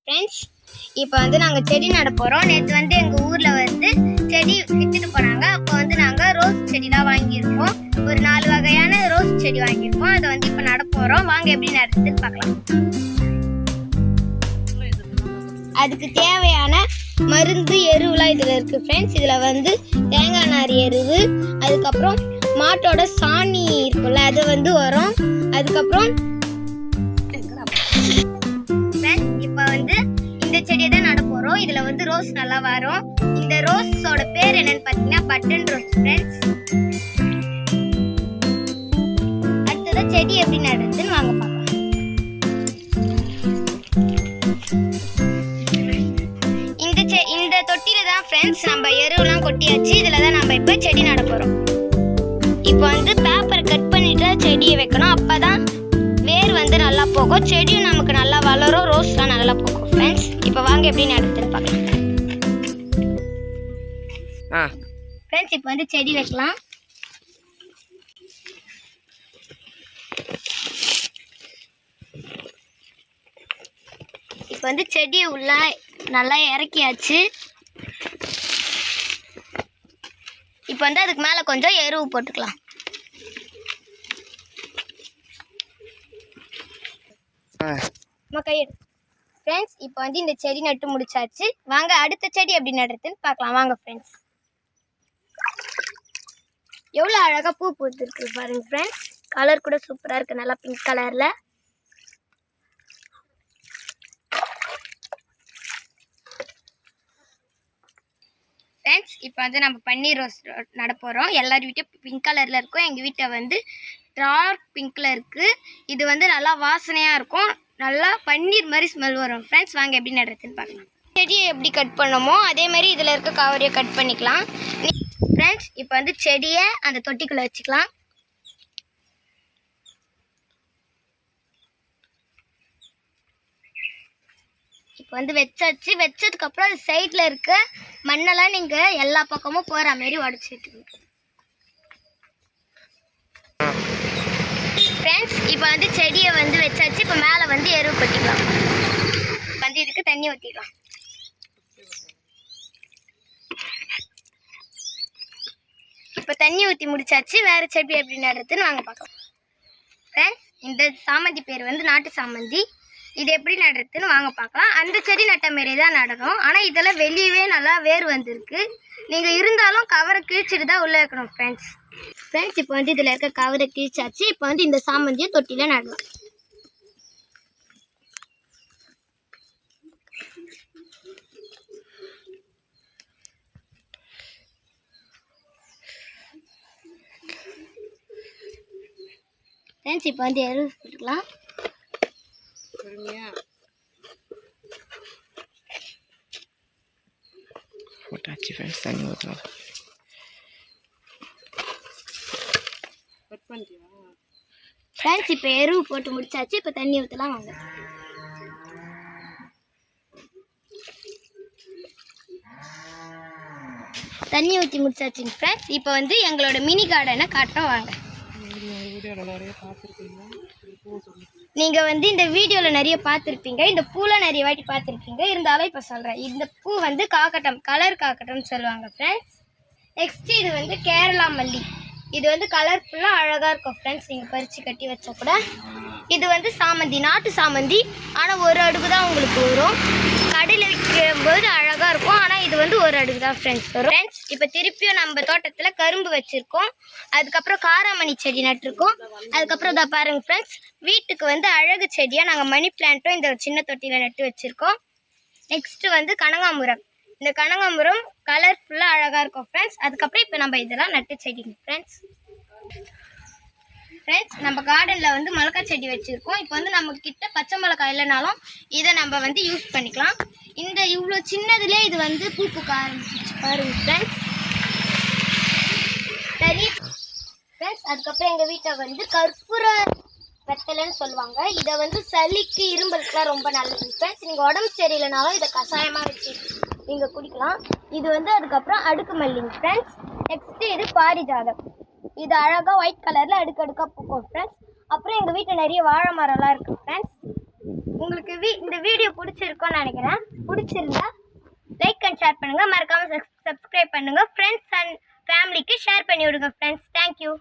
Friends, இப்போ வந்து நாங்கள் செடி நட போகிறோம். நேற்று வந்து எங்கள் ஊரில் வந்து செடி விட்டுட்டு போனாங்க. அப்போ வந்து நாங்கள் ரோஸ் செடிலாம் வாங்கியிருக்கோம். ஒரு 4 வகையான ரோஸ் செடி வாங்கியிருக்கோம். அதை வந்து இப்போ நட போகிறோம். வாங்க எப்படி நடத்துன்னு பார்க்கலாம். அதுக்கு தேவையான மருந்து எருவுலாம் இதில் இருக்குது ஃப்ரெண்ட்ஸ். இதில் வந்து தேங்காய் நார் எருவு, அதுக்கப்புறம் மாட்டோட சாணி இருக்குல்ல அது வந்து வரும். அதுக்கப்புறம் இப்போ வந்து இந்த செடியை தான் நட போகிறோம். இதில் வந்து ரோஸ் நல்லா வரும். இந்த ரோஸோட பேர் என்னன்னு பார்த்தீங்கன்னா பட்டன் ரோஸ் ஃப்ரெண்ட்ஸ். அடுத்ததான் செடி எப்படி நடுறதுன்னு வாங்க பார்க்கலாம். இந்த தொட்டியில தான் ஃப்ரெண்ட்ஸ் நம்ம எருவெல்லாம் கொட்டியாச்சு. இதில் தான் நம்ம இப்போ செடி நட போகிறோம். இப்போ வந்து பேப்பரை கட் பண்ணிட்டு செடியை வைக்கணும். அப்போ தான் வேர் வந்து நல்லா போகும், செடியும் நமக்கு நல்லா வளரும், ரோஸ்லாம் நல்லா போகும் ஃப்ரெண்ட்ஸ். இப்போ வாங்க எப்படி நடுறதுன்னு பார்க்கலாம். ஃப்ரெண்ட்ஸ், இப்போ வந்து செடி வைக்கலாம். இப்போ வந்து செடியை உள்ள நல்லா இறக்கியாச்சு. இப்போ வந்து அதுக்கு மேலே கொஞ்சம் எருவு போட்டுக்கலாம். ஃப்ரெண்ட்ஸ், இப்போ வந்து இந்த செடி நட்டு முடிச்சாச்சு. வாங்க அடுத்த செடி எப்படி நடுறதுன்னு பார்க்கலாம். வாங்க ஃப்ரெண்ட்ஸ். எவ்வளோ அழகாக பூ பூத்துருக்கு பாருங்க ஃப்ரெண்ட்ஸ். கலர் கூட சூப்பராக இருக்குது, நல்லா பிங்க் கலரில். ஃப்ரெண்ட்ஸ், இப்போ வந்து நம்ம பன்னீர் ரோஸ் நட போகிறோம். எல்லார் வீட்டையும் பிங்க் கலரில் இருக்கும். எங்கள் வீட்டை வந்து டார்க் பிங்க்கில் இருக்குது. இது வந்து நல்லா வாசனையாக இருக்கும், நல்லா பன்னீர் மாதிரி ஸ்மெல் வரும் ஃப்ரெண்ட்ஸ். வாங்க எப்படி நடுறதுன்னு பார்க்கலாம். செடியை எப்படி கட் பண்ணமோ அதே மாதிரி இதில் இருக்க கவரையை கட் பண்ணிக்கலாம் ஃப்ரெண்ட்ஸ். இப்போ வந்து செடியை அந்த தொட்டிக்குள்ளே வச்சுக்கலாம். இப்போ வந்து வச்சாச்சு. வச்சதுக்கப்புறம் அது சைடில் இருக்க மண்ணெல்லாம் நீங்கள் எல்லா பக்கமும் போகிற மாதிரி உடச்சிட்டு ஃப்ரெண்ட்ஸ். இப்போ வந்து செடியை வந்து வச்சாச்சு. இப்போ மேலே வந்து எருவு கொட்டிக்கலாம். வந்து இதுக்கு தண்ணி ஊற்றிக்கலாம். இப்போ தண்ணி ஊற்றி முடிச்சாச்சு. வேறு செடி எப்படி நடுறதுன்னு வாங்க பார்க்கலாம். ஃப்ரெண்ட்ஸ், இந்த சாமந்தி பேர் வந்து நாட்டு சாமந்தி. இது எப்படி நடுறதுன்னு வாங்க பார்க்கலாம். அந்த செடி நட்ட மாரி தான் நடணும். ஆனால் இதெல்லாம் வெளியவே நல்லா வேர் வந்திருக்கு. நீங்கள் இருந்தாலும் கவரை கிழிச்சிட்டு தான் உள்ளே இருக்கணும் ஃப்ரெண்ட்ஸ். இப்போ வந்து இதில் இருக்க கவரை கிழிச்சாச்சு. இப்போ வந்து இந்த சாமந்தியை தொட்டியில் நடலாம். ஃப்ரெண்ட்ஸ், இப்போ வந்து எருவு போட்டுக்கலாம். போட்டாச்சு ஃப்ரெண்ட்ஸ், தண்ணி ஊற்றலாம். ஃப்ரெண்ட்ஸ், இப்போ எருவு போட்டு முடிச்சாச்சு. இப்போ தண்ணி ஊற்றலாம் வாங்க. தண்ணி ஊற்றி முடிச்சாச்சுங்க ஃப்ரெண்ட்ஸ். இப்போ வந்து எங்களோட மினி கார்டனை காட்டுறோம் வாங்க. நீங்கள் வந்து இந்த வீடியோவில் நிறைய பார்த்துருப்பீங்க, இந்த பூலாம் நிறைய வாட்டி பார்த்துருப்பீங்க. இருந்தாலும் இப்போ சொல்கிறேன். இந்த பூ வந்து காக்கட்டம், கலர் காக்கட்டம்னு சொல்லுவாங்க ஃப்ரெண்ட்ஸ். நெக்ஸ்ட்டு இது வந்து கேரளா மல்லி. இது வந்து கலர்ஃபுல்லாக அழகாக இருக்கும் ஃப்ரெண்ட்ஸ். நீங்கள் பறித்து கட்டி வச்சா கூட. இது வந்து சாமந்தி, நாட்டு சாமந்தி. ஆனால் ஒரு அடுக்கு தான் உங்களுக்கு வரும். கடையில் விற்கும்போது அழகாக இருக்கும், ஆனால் இது வந்து ஒரு அடுக்கு தான் ஃப்ரெண்ட்ஸ் வரும். ஃப்ரெண்ட்ஸ், இப்போ திருப்பியும் நம்ம தோட்டத்தில் கரும்பு வச்சுருக்கோம். அதுக்கப்புறம் காராமணி செடி நட்டுருக்கோம். அதுக்கப்புறம் இதை பாருங்கள் ஃப்ரெண்ட்ஸ், வீட்டுக்கு வந்து அழகு செடியாக நாங்கள் மணி பிளான்ட்டும் இந்த சின்ன தொட்டியில் நட்டு வச்சுருக்கோம். நெக்ஸ்ட்டு வந்து கனகாம்பரம். இந்த கனகாம்பரம் கலர்ஃபுல்லாக அழகாக இருக்கும் ஃப்ரெண்ட்ஸ். அதுக்கப்புறம் இப்போ நம்ம இதெல்லாம் நட்டு செடிங்க ஃப்ரெண்ட்ஸ். நம்ம கார்டனில் வந்து மிளகாய் செடி வச்சுருக்கோம். இப்போ வந்து நம்மக்கிட்ட பச்சை மிளகாய் இல்லைனாலும் இதை நம்ம வந்து யூஸ் பண்ணிக்கலாம். இந்த இவ்வளோ சின்னதுலேயே இது வந்து பூ பூக்க ஆரம்பிச்சிச்சு பாருங்க ஃப்ரெண்ட்ஸ். சரி ஃப்ரெண்ட்ஸ், அதுக்கப்புறம் எங்கள் வீட்டை வந்து கற்பூர வெத்தலைன்னு சொல்லுவாங்க. இதை வந்து சளிக்கு இரும்பலுக்குலாம் ரொம்ப நல்லது ஃப்ரெண்ட்ஸ். நீங்கள் உடம்பு சரியில்லைனாலும் இதை கஷாயமாக வச்சு நீங்கள் குடிக்கலாம். இது வந்து அதுக்கப்புறம் அடுக்கு மல்லிங்க ஃப்ரெண்ட்ஸ். நெக்ஸ்ட்டு இது பாரிஜாதம். இது அழகாக ஒயிட் கலரில் அடுக்கடுக்காக பூக்கும் ஃப்ரெண்ட்ஸ். அப்புறம் எங்கள் வீட்டில் நிறைய வாழை மரம்லாம் இருக்குது ஃப்ரெண்ட்ஸ். உங்களுக்கு இந்த வீடியோ பிடிச்சிருக்கும்னு நினைக்கிறேன். பிடிச்சிருந்தா லைக் அண்ட் ஷேர் பண்ணுங்க, மறக்காம சப்ஸ்கிரைப் பண்ணுங்க, ஃப்ரெண்ட்ஸ் அண்ட் ஃபேமிலிக்கு ஷேர் பண்ணி விடுங்க ஃப்ரெண்ட்ஸ். தேங்க்யூ.